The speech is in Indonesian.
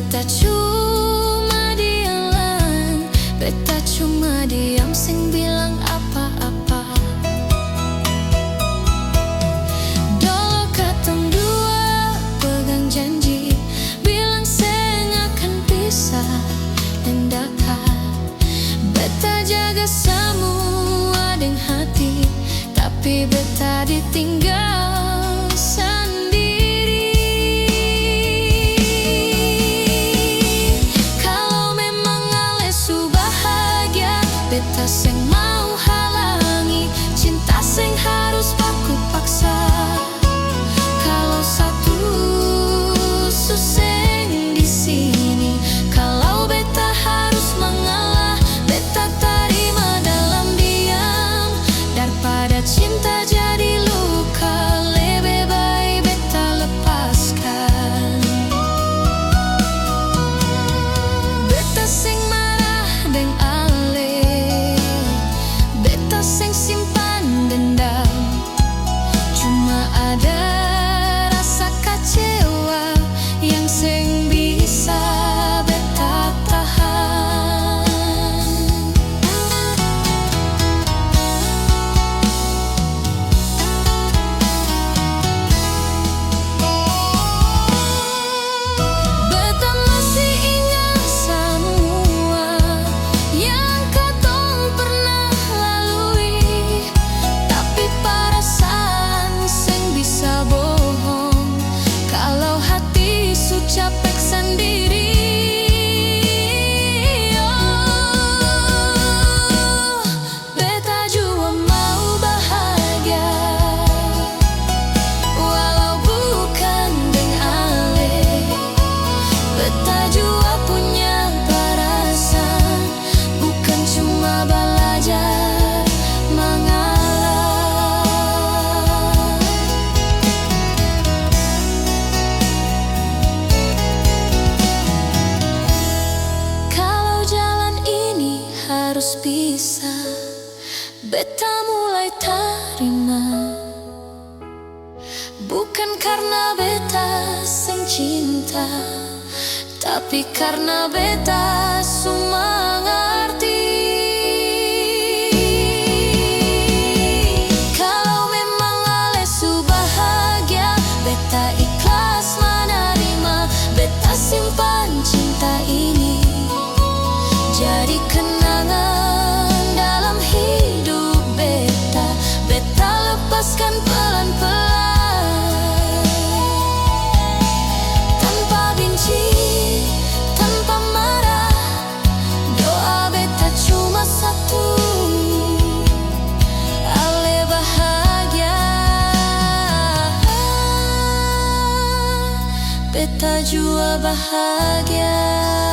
beta cuma diam lang, beta cuma diam sing bilang apa-apa. Dulu katong dua pegang janji, bilang seng akan pisah dan dekat. Beta jaga semua dengan hati, tapi beta ditinggal sendiri. Kalau memang ale su bahagia, beta seng mau halangi. Cinta seng harus baku paksa. Kalau satu suseng di sini, kalau beta harus mengalah, beta terima dalam diam. Daripada cinta jadi luka, lebih baik beta lepaskan. Beta seng marah deng ale, beta seng simpan dendam. Cuma ada rasa kecewa yang seng bisa beta tahan. Beta masih ingat semua yang katong pernah lalui, tapi perasaan seng bisa bohong kalau hati su capek sendiri. Oh, beta jua mau bahagia, walau bukan deng ale. Beta jua punya perasaan, bukan cuma belajar mengalah. Kalau jalan ini harus bisa, beta mulai terima. Bukan karena beta seng cinta, tapi karena beta su mengerti. Kalau memang ale su bahagia, beta ikhlas menerima. Beta simpan cinta ini jadi kenangan dalam hidup beta. Beta lepaskan pelan-pelan, tanpa benci, tanpa marah. Doa beta cuma satu, ale bahagia. Beta jua bahagia.